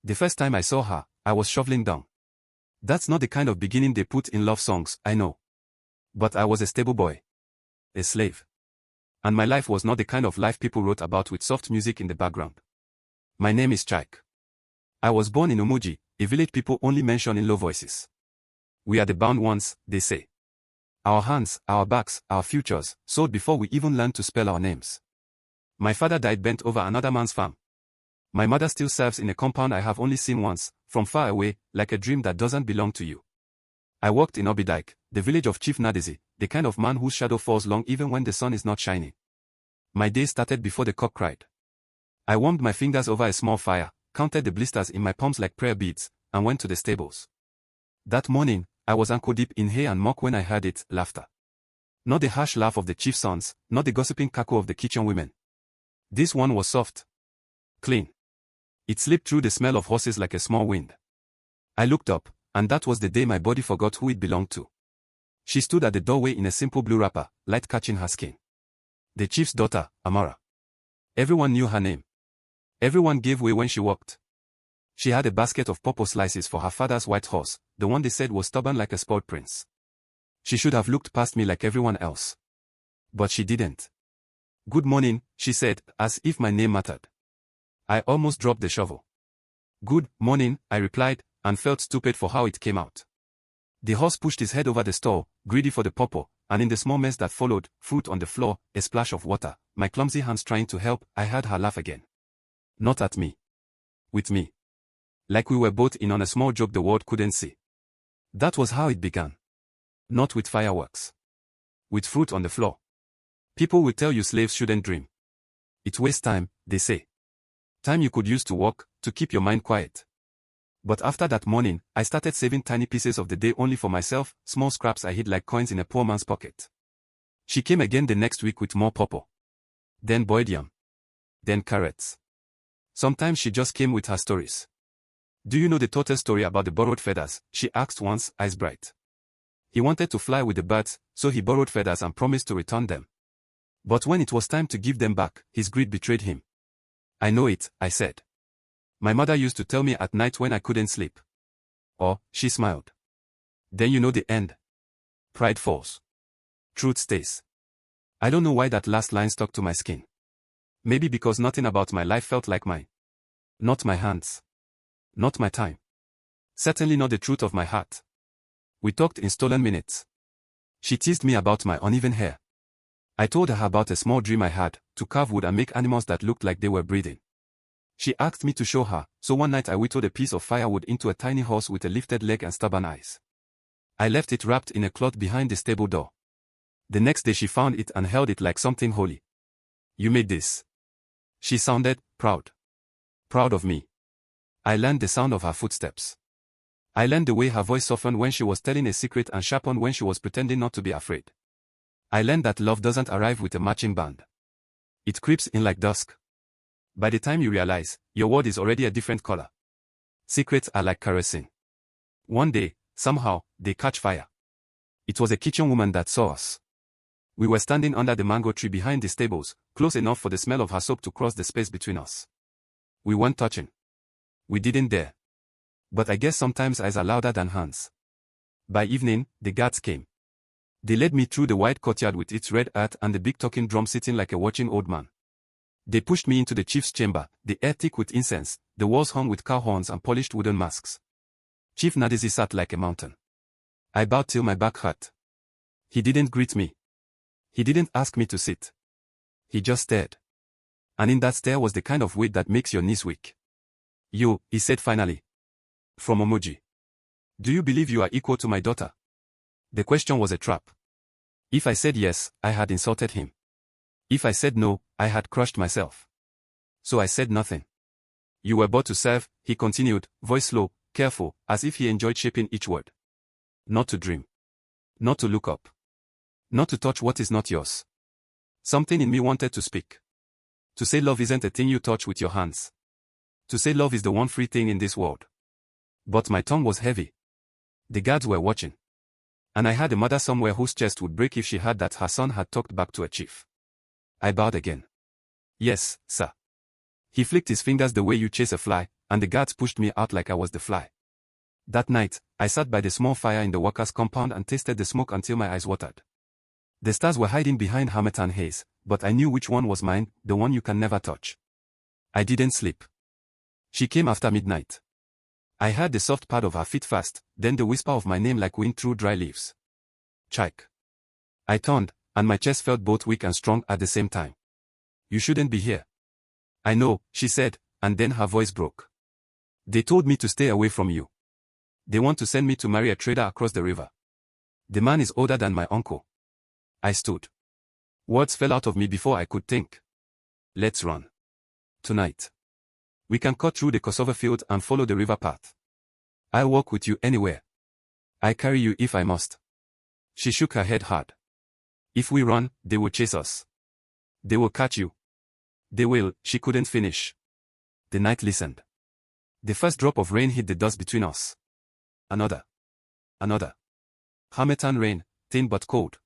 The first time I saw her, I was shoveling dung. That's not the kind of beginning they put in love songs, I know. But I was a stable boy. A slave. And my life was not the kind of life people wrote about with soft music in the background. My name is Chike. I was born in Umuji, a village people only mention in low voices. We are the bound ones, they say. Our hands, our backs, our futures, sold before we even learned to spell our names. My father died bent over another man's farm. My mother still serves in a compound I have only seen once, from far away, like a dream that doesn't belong to you. I worked in Obidike, the village of Chief Nadezi, the kind of man whose shadow falls long even when the sun is not shining. My day started before the cock cried. I warmed my fingers over a small fire, counted the blisters in my palms like prayer beads, and went to the stables. That morning, I was ankle-deep in hay and muck when I heard it, laughter. Not the harsh laugh of the chief's sons, not the gossiping cackle of the kitchen women. This one was soft. Clean. It slipped through the smell of horses like a small wind. I looked up, and that was the day my body forgot who it belonged to. She stood at the doorway in a simple blue wrapper, light catching her skin. The chief's daughter, Amara. Everyone knew her name. Everyone gave way when she walked. She had a basket of pawpaw slices for her father's white horse, the one they said was stubborn like a spoiled prince. She should have looked past me like everyone else. But she didn't. Good morning, she said, as if my name mattered. I almost dropped the shovel. Good morning, I replied, and felt stupid for how it came out. The horse pushed his head over the stall, greedy for the pawpaw, and in the small mess that followed, fruit on the floor, a splash of water, my clumsy hands trying to help, I heard her laugh again. Not at me. With me. Like we were both in on a small joke the world couldn't see. That was how it began. Not with fireworks. With fruit on the floor. People will tell you slaves shouldn't dream. It wastes time, they say. Time you could use to walk, to keep your mind quiet. But after that morning, I started saving tiny pieces of the day only for myself, small scraps I hid like coins in a poor man's pocket. She came again the next week with more pawpaw. Then boiled yam. Then carrots. Sometimes she just came with her stories. Do you know the tortoise story about the borrowed feathers? She asked once, eyes bright. He wanted to fly with the birds, so he borrowed feathers and promised to return them. But when it was time to give them back, his greed betrayed him. I know it, I said. My mother used to tell me at night when I couldn't sleep. Or, she smiled. Then you know the end. Pride falls. Truth stays. I don't know why that last line stuck to my skin. Maybe because nothing about my life felt like mine. Not my hands. Not my time. Certainly not the truth of my heart. We talked in stolen minutes. She teased me about my uneven hair. I told her about a small dream I had, to carve wood and make animals that looked like they were breathing. She asked me to show her, so one night I whittled a piece of firewood into a tiny horse with a lifted leg and stubborn eyes. I left it wrapped in a cloth behind the stable door. The next day she found it and held it like something holy. You made this. She sounded proud. Proud of me. I learned the sound of her footsteps. I learned the way her voice softened when she was telling a secret and sharpened when she was pretending not to be afraid. I learned that love doesn't arrive with a marching band. It creeps in like dusk. By the time you realize, your world is already a different color. Secrets are like kerosene. One day, somehow, they catch fire. It was a kitchen woman that saw us. We were standing under the mango tree behind the stables, close enough for the smell of her soap to cross the space between us. We weren't touching. We didn't dare. But I guess sometimes eyes are louder than hands. By evening, the guards came. They led me through the wide courtyard with its red earth and the big talking drum sitting like a watching old man. They pushed me into the chief's chamber, the air thick with incense, the walls hung with cow horns and polished wooden masks. Chief Nadezi sat like a mountain. I bowed till my back hurt. He didn't greet me. He didn't ask me to sit. He just stared. And in that stare was the kind of weight that makes your knees weak. You, he said finally. From Omoji. Do you believe you are equal to my daughter? The question was a trap. If I said yes, I had insulted him. If I said no, I had crushed myself. So I said nothing. You were bought to serve, he continued, voice slow, careful, as if he enjoyed shaping each word. Not to dream. Not to look up. Not to touch what is not yours. Something in me wanted to speak. To say love isn't a thing you touch with your hands. To say love is the one free thing in this world. But my tongue was heavy. The guards were watching. And I had a mother somewhere whose chest would break if she heard that her son had talked back to a chief. I bowed again. Yes, sir. He flicked his fingers the way you chase a fly, and the guards pushed me out like I was the fly. That night, I sat by the small fire in the workers' compound and tasted the smoke until my eyes watered. The stars were hiding behind harmattan haze, but I knew which one was mine, the one you can never touch. I didn't sleep. She came after midnight. I heard the soft pad of her feet fast, then the whisper of my name like wind through dry leaves. Chike. I turned, and my chest felt both weak and strong at the same time. You shouldn't be here. I know, she said, and then her voice broke. They told me to stay away from you. They want to send me to marry a trader across the river. The man is older than my uncle. I stood. Words fell out of me before I could think. Let's run. Tonight. We can cut through the cassava field and follow the river path. I'll walk with you anywhere. I carry you if I must. She shook her head hard. If we run, they will chase us. They will catch you. They will, she couldn't finish. The night listened. The first drop of rain hit the dust between us. Another. Another. Harmattan rain, thin but cold.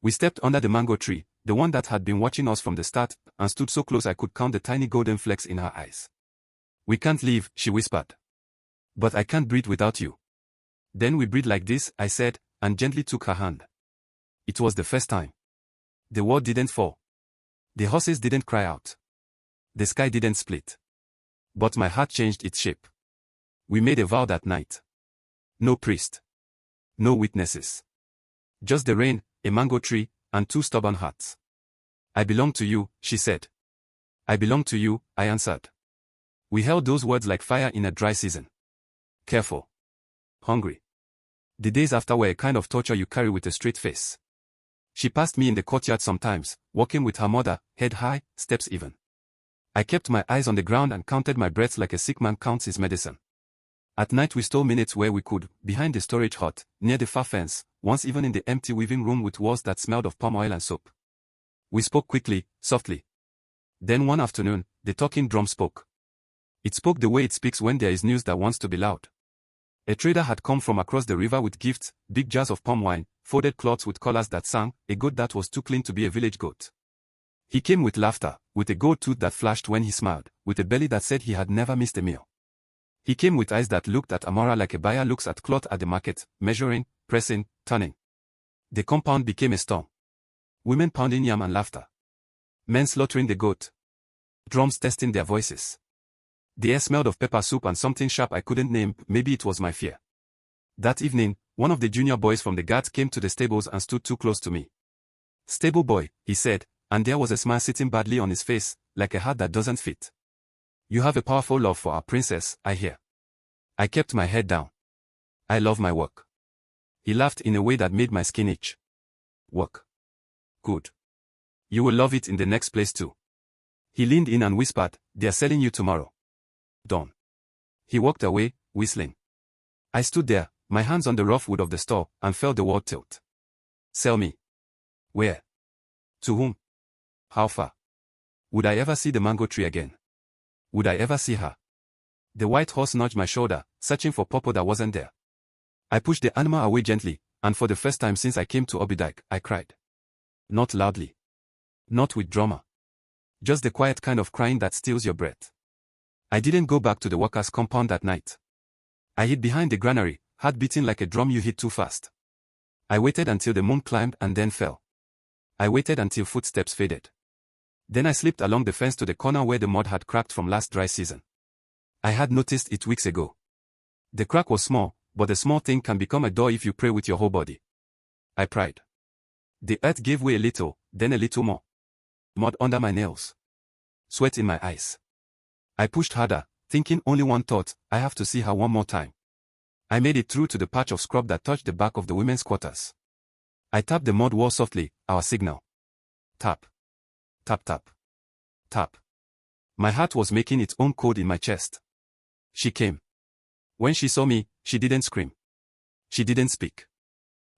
We stepped under the mango tree, the one that had been watching us from the start, and stood so close I could count the tiny golden flecks in her eyes. We can't leave, she whispered. But I can't breathe without you. Then we breathe like this, I said, and gently took her hand. It was the first time. The wall didn't fall. The horses didn't cry out. The sky didn't split. But my heart changed its shape. We made a vow that night. No priest. No witnesses. Just the rain, a mango tree, and two stubborn hearts. I belong to you, she said. I belong to you, I answered. We held those words like fire in a dry season. Careful. Hungry. The days after were a kind of torture you carry with a straight face. She passed me in the courtyard sometimes, walking with her mother, head high, steps even. I kept my eyes on the ground and counted my breaths like a sick man counts his medicine. At night we stole minutes where we could, behind the storage hut, near the far fence, once even in the empty weaving room with walls that smelled of palm oil and soap. We spoke quickly, softly. Then one afternoon, the talking drum spoke. It spoke the way it speaks when there is news that wants to be loud. A trader had come from across the river with gifts, big jars of palm wine, folded cloths with collars that sang, a goat that was too clean to be a village goat. He came with laughter, with a gold tooth that flashed when he smiled, with a belly that said he had never missed a meal. He came with eyes that looked at Amara like a buyer looks at cloth at the market, measuring, pressing, turning. The compound became a storm. Women pounding yam and laughter. Men slaughtering the goat. Drums testing their voices. The air smelled of pepper soup and something sharp I couldn't name, maybe it was my fear. That evening, one of the junior boys from the guards came to the stables and stood too close to me. Stable boy, he said, and there was a smile sitting badly on his face, like a heart that doesn't fit. You have a powerful love for our princess, I hear. I kept my head down. I love my work. He laughed in a way that made my skin itch. Work. Good. You will love it in the next place too. He leaned in and whispered, they're selling you tomorrow. Dawn. He walked away, whistling. I stood there, my hands on the rough wood of the store, and felt the world tilt. Sell me. Where? To whom? How far? Would I ever see the mango tree again? Would I ever see her? The white horse nudged my shoulder, searching for purple that wasn't there. I pushed the animal away gently, and for the first time since I came to Obidyke, I cried. Not loudly. Not with drama. Just the quiet kind of crying that steals your breath. I didn't go back to the workers' compound that night. I hid behind the granary, heart beating like a drum you hit too fast. I waited until the moon climbed and then fell. I waited until footsteps faded. Then I slipped along the fence to the corner where the mud had cracked from last dry season. I had noticed it weeks ago. The crack was small, but a small thing can become a door if you pray with your whole body. I pried. The earth gave way a little, then a little more. Mud under my nails. Sweat in my eyes. I pushed harder, thinking only one thought, I have to see her one more time. I made it through to the patch of scrub that touched the back of the women's quarters. I tapped the mud wall softly, our signal. Tap. Tap tap. Tap. My heart was making its own code in my chest. She came. When she saw me, she didn't scream. She didn't speak.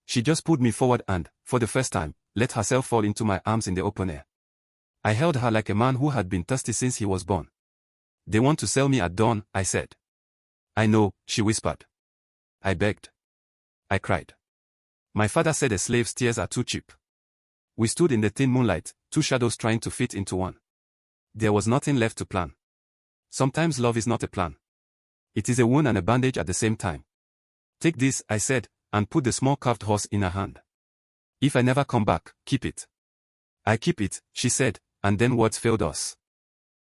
She just pulled me forward and, for the first time, let herself fall into my arms in the open air. I held her like a man who had been thirsty since he was born. They want to sell me at dawn, I said. I know, she whispered. I begged. I cried. My father said a slave's tears are too cheap. We stood in the thin moonlight, two shadows trying to fit into one. There was nothing left to plan. Sometimes love is not a plan. It is a wound and a bandage at the same time. Take this, I said, and put the small carved horse in her hand. If I never come back, keep it. I keep it, she said, and then words failed us.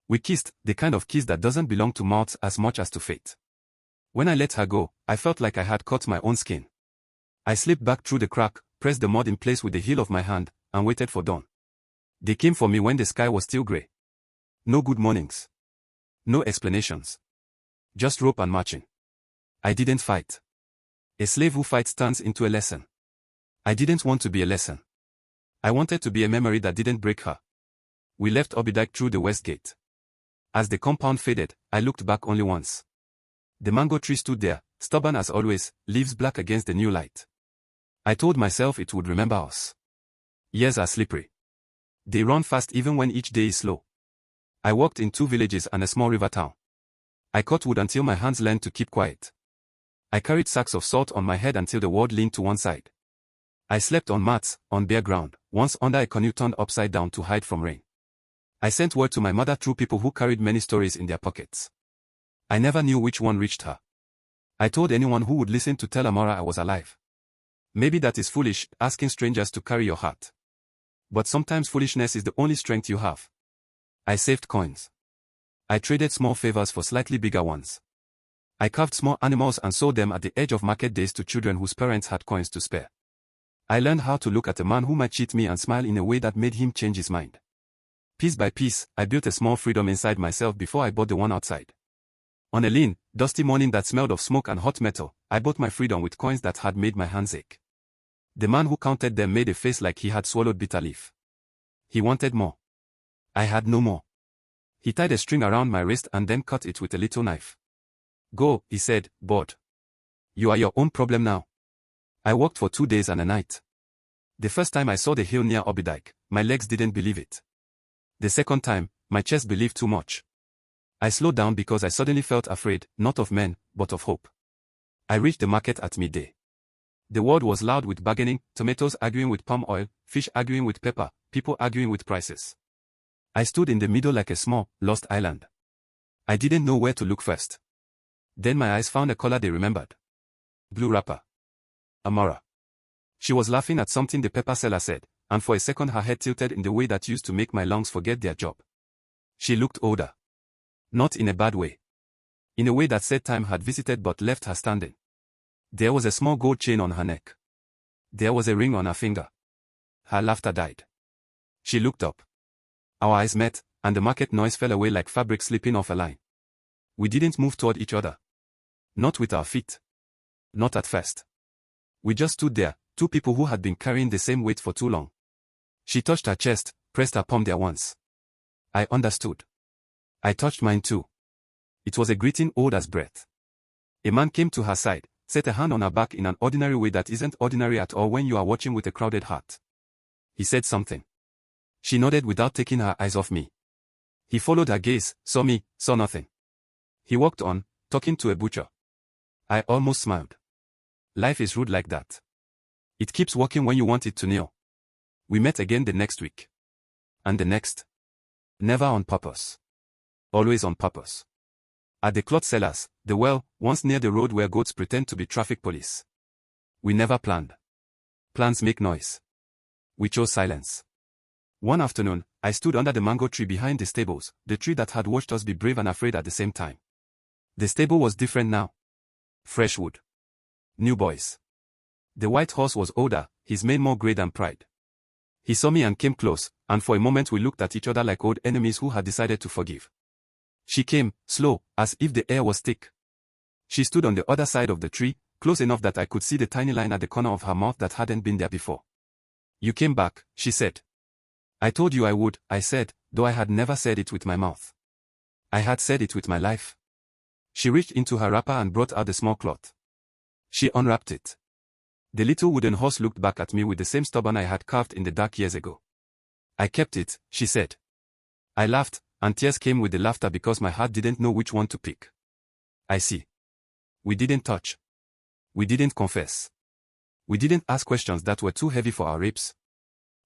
We kissed, the kind of kiss that doesn't belong to mouths as much as to fate. When I let her go, I felt like I had cut my own skin. I slipped back through the crack, pressed the mud in place with the heel of my hand, and waited for dawn. They came for me when the sky was still grey. No good mornings. No explanations. Just rope and marching. I didn't fight. A slave who fights turns into a lesson. I didn't want to be a lesson. I wanted to be a memory that didn't break her. We left Obidike through the west gate. As the compound faded, I looked back only once. The mango tree stood there, stubborn as always, leaves black against the new light. I told myself it would remember us. Years are slippery. They run fast even when each day is slow. I walked in 2 villages and a small river town. I cut wood until my hands learned to keep quiet. I carried sacks of salt on my head until the world leaned to one side. I slept on mats, on bare ground, once under a canoe turned upside down to hide from rain. I sent word to my mother through people who carried many stories in their pockets. I never knew which one reached her. I told anyone who would listen to tell Amara I was alive. Maybe that is foolish, asking strangers to carry your heart. But sometimes foolishness is the only strength you have. I saved coins. I traded small favors for slightly bigger ones. I carved small animals and sold them at the edge of market days to children whose parents had coins to spare. I learned how to look at a man who might cheat me and smile in a way that made him change his mind. Piece by piece, I built a small freedom inside myself before I bought the one outside. On a lean, dusty morning that smelled of smoke and hot metal, I bought my freedom with coins that had made my hands ache. The man who counted them made a face like he had swallowed bitter leaf. He wanted more. I had no more. He tied a string around my wrist and then cut it with a little knife. Go, he said, bored. You are your own problem now. I walked for 2 days and a night. The first time I saw the hill near Obidike, my legs didn't believe it. The second time, my chest believed too much. I slowed down because I suddenly felt afraid, not of men, but of hope. I reached the market at midday. The world was loud with bargaining, tomatoes arguing with palm oil, fish arguing with pepper, people arguing with prices. I stood in the middle like a small, lost island. I didn't know where to look first. Then my eyes found a color they remembered. Blue wrapper. Amara. She was laughing at something the pepper seller said, and for a second her head tilted in the way that used to make my lungs forget their job. She looked older. Not in a bad way. In a way that said time had visited but left her standing. There was a small gold chain on her neck. There was a ring on her finger. Her laughter died. She looked up. Our eyes met, and the market noise fell away like fabric slipping off a line. We didn't move toward each other. Not with our feet. Not at first. We just stood there, 2 people who had been carrying the same weight for too long. She touched her chest, pressed her palm there once. I understood. I touched mine too. It was a greeting old as breath. A man came to her side, set a hand on her back in an ordinary way that isn't ordinary at all when you are watching with a crowded heart. He said something. She nodded without taking her eyes off me. He followed her gaze, saw me, saw nothing. He walked on, talking to a butcher. I almost smiled. Life is rude like that. It keeps walking when you want it to kneel. We met again the next week. And the next. Never on purpose. Always on purpose. At the cloth sellers, the well, once near the road where goats pretend to be traffic police. We never planned. Plans make noise. We chose silence. One afternoon, I stood under the mango tree behind the stables, the tree that had watched us be brave and afraid at the same time. The stable was different now. Fresh wood. New boys. The white horse was older, his mane more grey than pride. He saw me and came close, and for a moment we looked at each other like old enemies who had decided to forgive. She came, slow, as if the air was thick. She stood on the other side of the tree, close enough that I could see the tiny line at the corner of her mouth that hadn't been there before. You came back, she said. I told you I would, I said, though I had never said it with my mouth. I had said it with my life. She reached into her wrapper and brought out the small cloth. She unwrapped it. The little wooden horse looked back at me with the same stubborn I had carved in the dark years ago. I kept it, she said. I laughed, and tears came with the laughter because my heart didn't know which one to pick. I see. We didn't touch. We didn't confess. We didn't ask questions that were too heavy for our ribs.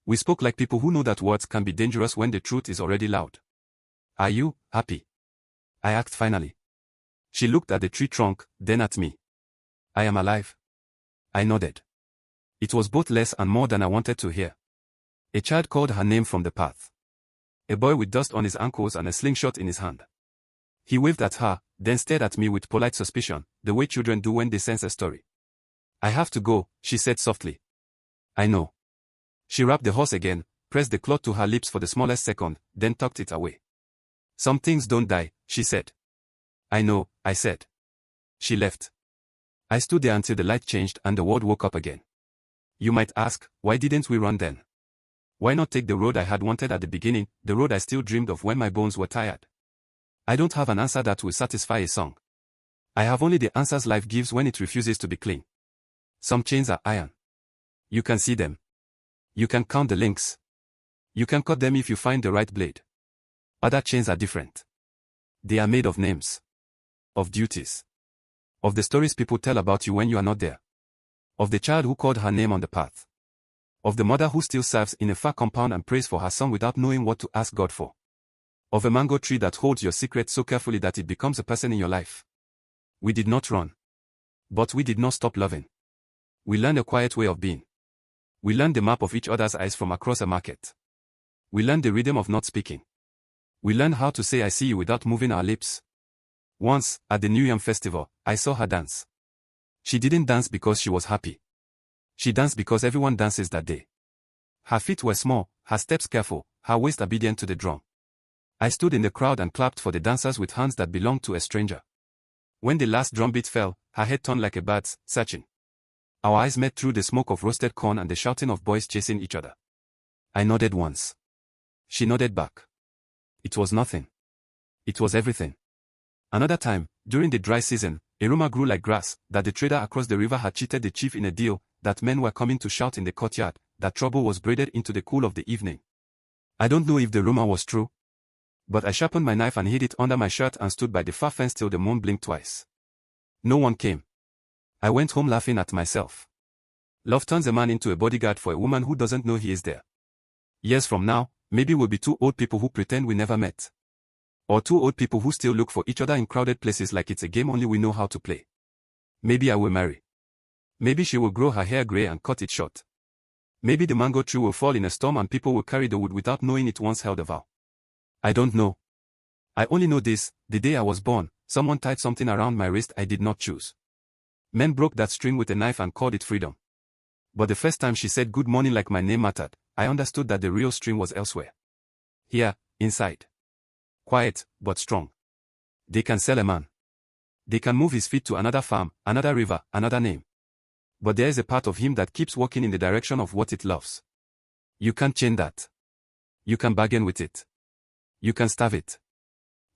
We spoke like people who know that words can be dangerous when the truth is already loud. Are you happy? I asked finally. She looked at the tree trunk, then at me. I am alive. I nodded. It was both less and more than I wanted to hear. A child called her name from the path. A boy with dust on his ankles and a slingshot in his hand. He waved at her, then stared at me with polite suspicion, the way children do when they sense a story. I have to go, she said softly. I know. She wrapped the horse again, pressed the cloth to her lips for the smallest second, then tucked it away. Some things don't die, she said. I know, I said. She left. I stood there until the light changed and the world woke up again. You might ask, why didn't we run then? Why not take the road I had wanted at the beginning, the road I still dreamed of when my bones were tired? I don't have an answer that will satisfy a song. I have only the answers life gives when it refuses to be clean. Some chains are iron. You can see them. You can count the links. You can cut them if you find the right blade. Other chains are different. They are made of names. Of duties. Of the stories people tell about you when you are not there. Of the child who called her name on the path. Of the mother who still serves in a far compound and prays for her son without knowing what to ask God for. Of a mango tree that holds your secret so carefully that it becomes a person in your life. We did not run. But we did not stop loving. We learned a quiet way of being. We learned the map of each other's eyes from across a market. We learned the rhythm of not speaking. We learned how to say I see you without moving our lips. Once, at the New Yam festival, I saw her dance. She didn't dance because she was happy. She danced because everyone dances that day. Her feet were small, her steps careful, her waist obedient to the drum. I stood in the crowd and clapped for the dancers with hands that belonged to a stranger. When the last drum beat fell, her head turned like a bird's, searching. Our eyes met through the smoke of roasted corn and the shouting of boys chasing each other. I nodded once. She nodded back. It was nothing. It was everything. Another time, during the dry season, a rumor grew like grass, that the trader across the river had cheated the chief in a deal, that men were coming to shout in the courtyard, that trouble was braided into the cool of the evening. I don't know if the rumor was true. But I sharpened my knife and hid it under my shirt and stood by the far fence till the moon blinked twice. No one came. I went home laughing at myself. Love turns a man into a bodyguard for a woman who doesn't know he is there. Years from now, maybe we'll be two old people who pretend we never met. Or two old people who still look for each other in crowded places like it's a game only we know how to play. Maybe I will marry. Maybe she will grow her hair grey and cut it short. Maybe the mango tree will fall in a storm and people will carry the wood without knowing it once held a vow. I don't know. I only know this, the day I was born, someone tied something around my wrist I did not choose. Men broke that string with a knife and called it freedom. But the first time she said good morning like my name mattered, I understood that the real string was elsewhere. Here, inside. Quiet, but strong. They can sell a man. They can move his feet to another farm, another river, another name. But there is a part of him that keeps walking in the direction of what it loves. You can't chain that. You can bargain with it. You can starve it.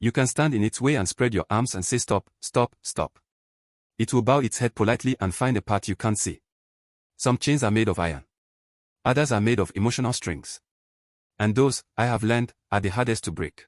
You can stand in its way and spread your arms and say stop, stop, stop. It will bow its head politely and find a path you can't see. Some chains are made of iron. Others are made of emotional strings. And those, I have learned, are the hardest to break.